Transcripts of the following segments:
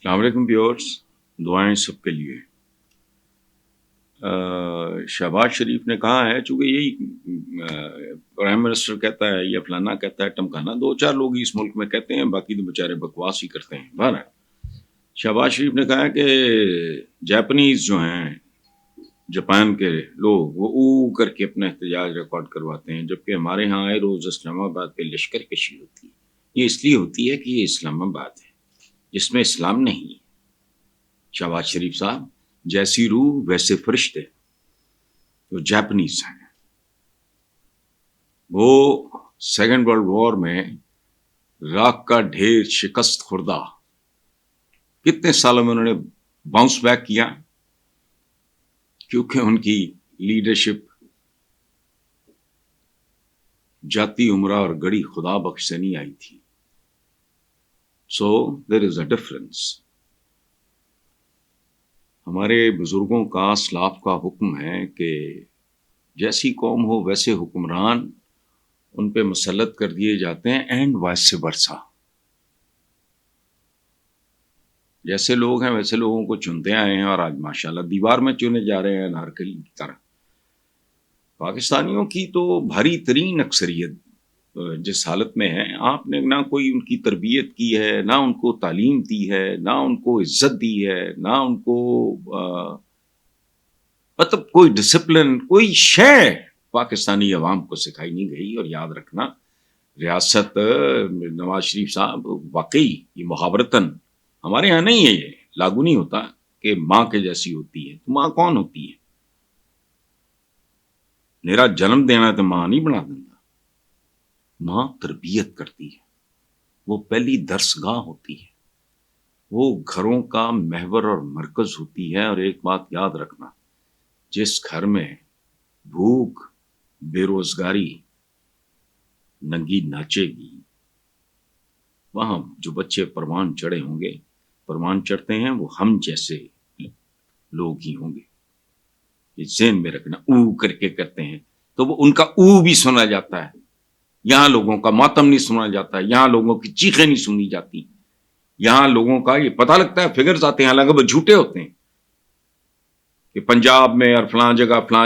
السلام علیکم ویورز، دعائیں سب کے لیے۔ شہباز شریف نے کہا ہے، چونکہ یہی پرائم منسٹر کہتا ہے یا فلانا کہتا ہے، ٹمکانا دو چار لوگ ہی اس ملک میں کہتے ہیں، باقی تو بیچارے بکواس ہی کرتے ہیں۔ بہرحال شہباز شریف نے کہا ہے کہ جاپنیز جو ہیں، جاپان کے لوگ، وہ او کر کے اپنا احتجاج ریکارڈ کرواتے ہیں، جبکہ ہمارے ہاں آئے روز اسلام آباد پہ لشکر کشی ہوتی ہے۔ یہ اس لیے ہوتی ہے کہ یہ اسلام آباد ہے جس میں اسلام نہیں ہے۔ شہباز شریف صاحب، جیسی روح ویسے فرشتے، جو جاپنیز ہیں، وہ سیکنڈ ورلڈ وار میں راک کا ڈھیر شکست خوردہ، کتنے سالوں میں انہوں نے باؤنس بیک کیا، کیونکہ ان کی لیڈرشپ جاتی عمرہ اور گڑی خدا بخش سے نہیں آئی تھی۔ سو دیر از اے ڈفرنس۔ ہمارے بزرگوں کا، اسلاف کا حکم ہے کہ جیسی قوم ہو ویسے حکمران ان پہ مسلط کر دیے جاتے ہیں، اینڈ وائس ورثا۔ جیسے لوگ ہیں ویسے لوگوں کو چنتے آئے ہیں، اور آج ماشاءاللہ دیوار میں چنے جا رہے ہیں نارکلی کی طرح۔ پاکستانیوں کی تو بھاری ترین اکثریت جس حالت میں ہے، آپ نے نہ کوئی ان کی تربیت کی ہے، نہ ان کو تعلیم دی ہے، نہ ان کو عزت دی ہے، نہ ان کو مطلب کوئی ڈسپلن، کوئی شے پاکستانی عوام کو سکھائی نہیں گئی۔ اور یاد رکھنا، ریاست نواز شریف صاحب، واقعی یہ محاورتاً ہمارے یہاں نہیں ہے، یہ لاگو نہیں ہوتا کہ ماں کے جیسی ہوتی ہے۔ تو ماں کون ہوتی ہے؟ میرا جنم دینا تو ماں نہیں بنا دیتا، ماں تربیت کرتی ہے، وہ پہلی درسگاہ ہوتی ہے، وہ گھروں کا محور اور مرکز ہوتی ہے۔ اور ایک بات یاد رکھنا، جس گھر میں بھوک، بے روزگاری ننگی ناچے گی، وہاں جو بچے پروان چڑھے ہوں گے، پروان چڑھتے ہیں وہ ہم جیسے لوگ ہی ہوں گے۔ یہ ذہن میں رکھنا، او کر کے کرتے ہیں تو وہ ان کا او بھی سنا جاتا ہے، یہاں لوگوں کا ماتم نہیں سنا جاتا، یہاں لوگوں کی چیخیں نہیں سنی جاتی، یہاں لوگوں کا یہ پتہ لگتا ہے، فگرز آتے ہیں، حالانکہ وہ جھوٹے ہوتے ہیں، کہ پنجاب میں اور فلاں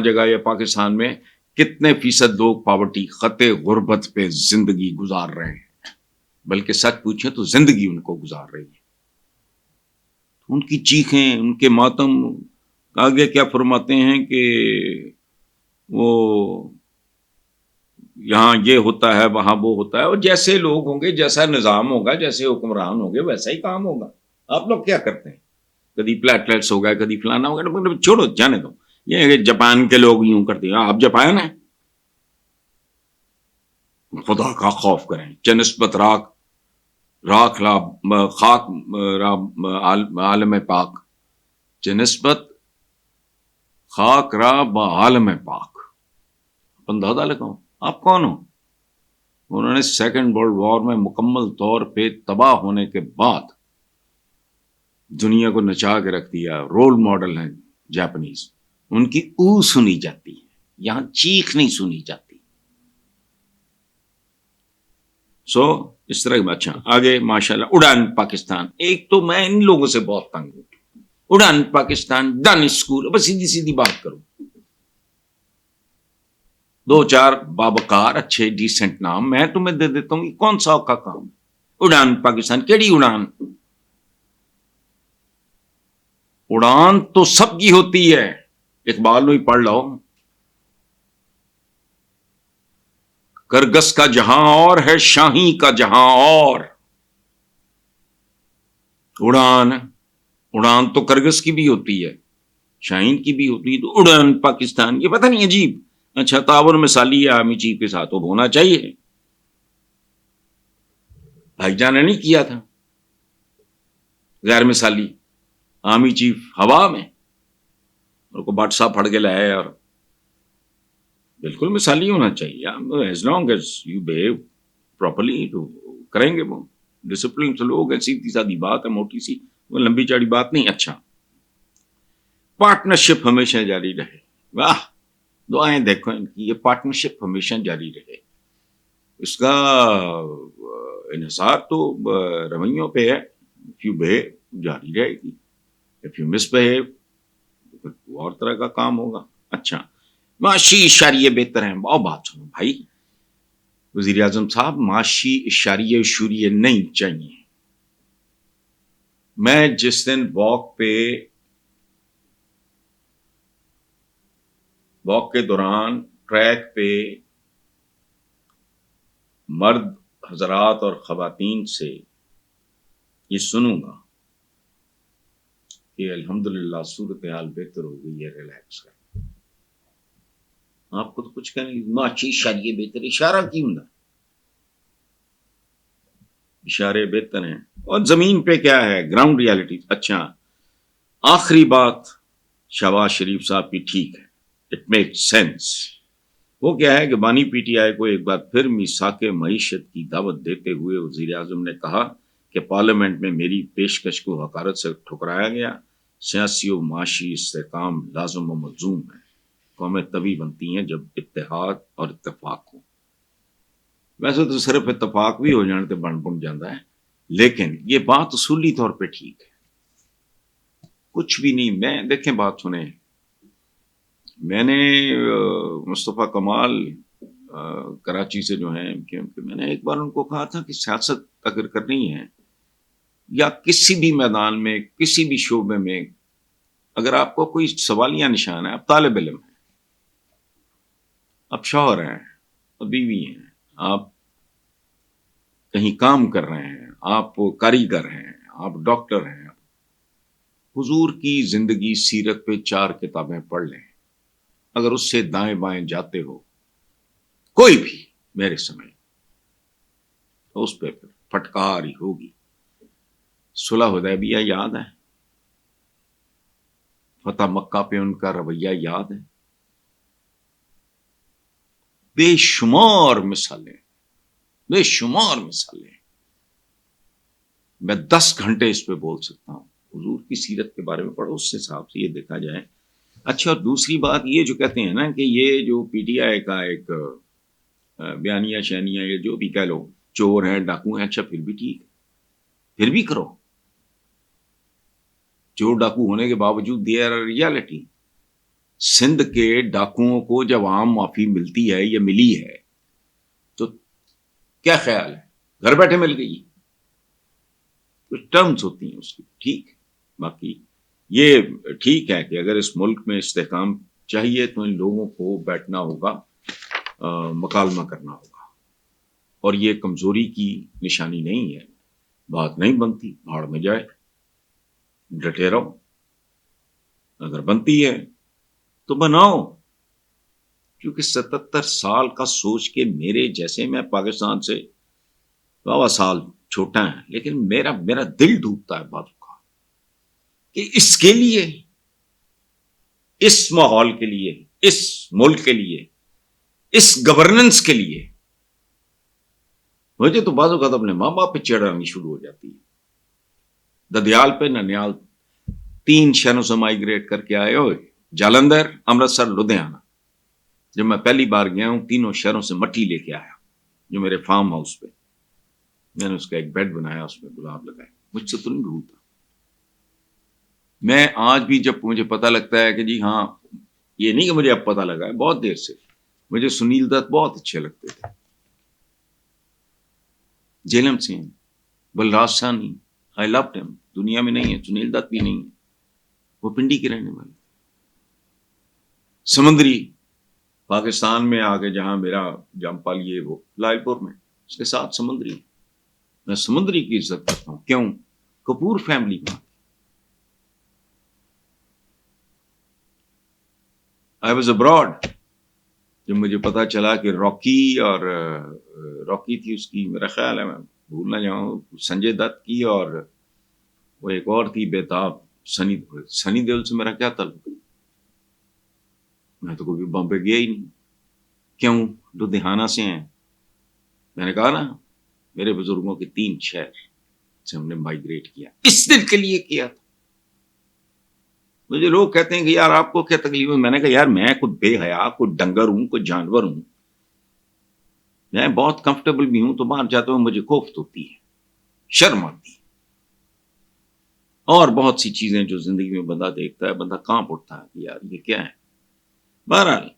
جگہ یا پاکستان میں کتنے فیصد لوگ پاورٹی، خط غربت پہ زندگی گزار رہے ہیں، بلکہ سچ پوچھیں تو زندگی ان کو گزار رہی ہے۔ ان کی چیخیں، ان کے ماتم، آگے کیا فرماتے ہیں کہ وہ یہاں یہ ہوتا ہے، وہاں وہ ہوتا ہے، اور جیسے لوگ ہوں گے، جیسا نظام ہوگا، جیسے حکمران ہوں گے، ویسا ہی کام ہوگا۔ آپ لوگ کیا کرتے ہیں؟ کبھی پلیٹلیٹس ہو گئے، کبھی فلانا ہو گیا، چھوڑو، جانے دو۔ یہ کہ جاپان کے لوگ یوں کرتے ہیں، آپ جاپان ہیں؟ خدا کا خوف کریں، چنسبت راک خاک عالم پاک، چنسبت خاک را با عالم پاک۔ اندازہ لگاؤ آپ کون ہو؟ انہوں نے سیکنڈ ورلڈ وار میں مکمل طور پہ تباہ ہونے کے بعد دنیا کو نچا کے رکھ دیا۔ رول ماڈل ہیں جاپنیز، ان کی او سنی جاتی ہے، یہاں چیخ نہیں سنی جاتی۔ سو اس طرح کی۔ اچھا آگے، ماشاءاللہ اڑان پاکستان، ایک تو میں ان لوگوں سے بہت تنگ ہوں، اڑان پاکستان، ڈن اسکول، بس سیدھی سیدھی بات کرو، دو چار بابکار اچھے ڈیسنٹ نام میں تمہیں دے دیتا ہوں، یہ کون سا کا کام؟ اڑان پاکستان، کیڑی اڑان؟ اڑان تو سب کی ہوتی ہے، اقبال نے پڑھ لو، کرگس کا جہاں اور ہے، شاہی کا جہاں اور۔ اڑان تو کرگس کی بھی ہوتی ہے، شاہین کی بھی ہوتی ہے، تو اڑان پاکستان، یہ پتہ نہیں عجیب۔ اچھا تعاون مثالی ہے آرمی چیف کے ساتھ، وہ ہونا چاہیے، بھائی جان نے نہیں کیا تھا غیر مثالی، آرمی چیف ہوا میں ان کو بادشاہ پھڑ کے لائے، اور بالکل مثالی ہونا چاہیے، as long as you behave properly تو کریں گے وہ، ڈسپلن سے لوگ ہیں، سیدھی سادھی بات ہے، موٹی سی، وہ لمبی چڑی بات نہیں۔ اچھا پارٹنرشپ ہمیشہ جاری رہے، واہ، دعائیں دیکھو ان کی، یہ پارٹنرشپ ہمیشہ جاری رہے۔ اس کا انحصار تو رویوں پہ ہے، جاری رہے گی. اف یو مس بہیو تو پھر وہ اور طرح کا کام ہوگا. اچھا معاشی اشاریے بہتر ہیں. اور بات سنو بھائی وزیر اعظم صاحب، معاشی اشاریے اشوریے نہیں چاہیے. میں جس دن واک کے دوران ٹریک پہ مرد حضرات اور خواتین سے یہ سنوں گا کہ الحمدللہ صورتحال بہتر ہو گئی ہے، ریلیکس کر، آپ کو تو کچھ کہنے معاشی اشاریے بہتر، اشارہ کیوں نہ، اشارے بہتر ہیں. اور زمین پہ کیا ہے گراؤنڈ ریالٹی. اچھا آخری بات شہباز شریف صاحب کی ٹھیک ہے، اٹ میک سینس. وہ کیا ہے کہ بانی پی ٹی آئی کو ایک بار پھر میثاق معیشت کی دعوت دیتے ہوئے وزیر اعظم نے کہا کہ پارلیمنٹ میں میری پیشکش کو حقارت سے ٹھکرایا گیا. سیاسی و معاشی استحکام لازم و ملزوم ہے. قومیں تبھی بنتی ہیں جب اتحاد اور اتفاق ہو. ویسے تو صرف اتفاق بھی ہو جانے تو بن جاتا ہے، لیکن یہ بات اصولی طور پہ ٹھیک ہے. کچھ بھی نہیں. میں دیکھیں بات سنیں، میں نے مصطفیٰ کمال کراچی سے جو ہیں، کیونکہ میں نے ایک بار ان کو کہا تھا کہ سیاست اگر کرنی ہے یا کسی بھی میدان میں کسی بھی شعبے میں اگر آپ کو کوئی سوالیہ نشان ہے، آپ طالب علم ہیں، آپ شوہر ہیں، آپ بیوی ہیں، آپ کہیں کام کر رہے ہیں، آپ کاریگر ہیں، آپ ڈاکٹر ہیں، حضور کی زندگی سیرت پہ 4 کتابیں پڑھ لیں. اگر اس سے دائیں بائیں جاتے ہو کوئی بھی میرے سمجھ تو اس پہ پھر پھٹکار ہی ہوگی. صلح حدیبیہ یاد ہے، فتح مکہ پہ ان کا رویہ یاد ہے. بے شمار مثالیں، بے شمار مثالیں. میں 10 گھنٹے اس پہ بول سکتا ہوں. حضور کی سیرت کے بارے میں پڑھو، اس حساب سے یہ دیکھا جائے. اچھا اور دوسری بات یہ جو کہتے ہیں نا کہ یہ جو پی ٹی آئی کا ایک بیانیہ شانیہ یا جو بھی کہہ لو چور ہیں ڈاکو ہیں، اچھا پھر بھی ٹھیک ہے، پھر بھی کرو. چور ڈاکو ہونے کے باوجود دے آر ریالٹی. سندھ کے ڈاکوؤں کو جب عام معافی ملتی ہے یا ملی ہے تو کیا خیال ہے؟ گھر بیٹھے مل گئی. کچھ ٹرمز ہوتی ہیں اس کی، ٹھیک. باقی یہ ٹھیک ہے کہ اگر اس ملک میں استحکام چاہیے تو ان لوگوں کو بیٹھنا ہوگا، مکالمہ کرنا ہوگا. اور یہ کمزوری کی نشانی نہیں ہے. بات نہیں بنتی بھاڑ میں جائے، ڈٹے رہو. اگر بنتی ہے تو بناؤ. کیونکہ 77 سال کا سوچ کے میرے جیسے، میں پاکستان سے 12 سال چھوٹا ہے، لیکن میرا دل ڈوبتا ہے باتوں کا کہ اس کے لیے، اس ماحول کے لیے، اس ملک کے لیے، اس گورننس کے لیے مجھے تو بعض اوقات اپنے ماں باپ پہ چڑھ آنی شروع ہو جاتی ہے. ددیال پہ ننیال 3 شہروں سے مائگریٹ کر کے آئے ہوئے، جالندھر، امرتسر، لدھیانہ. جب میں پہلی بار گیا ہوں 3 شہروں سے مٹی لے کے آیا جو میرے فارم ہاؤس پہ. میں نے اس کا ایک بیڈ بنایا، اس میں گلاب لگائے. مجھ سے تو نہیں بھولتا. میں آج بھی جب مجھے پتہ لگتا ہے کہ جی ہاں، یہ نہیں کہ مجھے اب پتہ لگا ہے، بہت دیر سے مجھے سنیل دت بہت اچھے لگتے تھے، جیلم سنگھ، بلراج سانی، آئی لوڈ ہم. دنیا میں نہیں ہے، سنیل دت بھی نہیں ہے، وہ پنڈی کے رہنے والے. سمندری پاکستان میں آگے جہاں میرا جمپال یہ وہ لائل پور میں، اس کے ساتھ سمندری. میں سمندری کی عزت کرتا ہوں. کیوں؟ کپور فیملی کا. I was abroad. جب مجھے پتا چلا کہ راکی تھی اس کی، میرا خیال ہے میں بھول نہ جاؤں، سنجے دت کی، اور وہ ایک اور تھی بیتاب، سنی دیول سے میرا کیا تعلق؟ میں تو کبھی بامبے گیا ہی نہیں. کیوں؟ لدھیانہ سے ہیں. میں نے کہا نا میرے بزرگوں کے 3 شہر سے ہم نے مائگریٹ کیا، اس دل کے لیے کیا تھا. مجھے لوگ کہتے ہیں کہ یار آپ کو کیا تکلیف ہے؟ میں نے کہا یار میں کوئی بے حیا، کوئی ڈنگر ہوں، کوئی جانور ہوں. میں بہت کمفرٹیبل بھی ہوں تو باہر جاتے ہوئے مجھے کوفت ہوتی ہے، شرم آتی ہے. اور بہت سی چیزیں جو زندگی میں بندہ دیکھتا ہے، بندہ کانپ اٹھتا ہے کہ یار یہ کیا ہے. بہرحال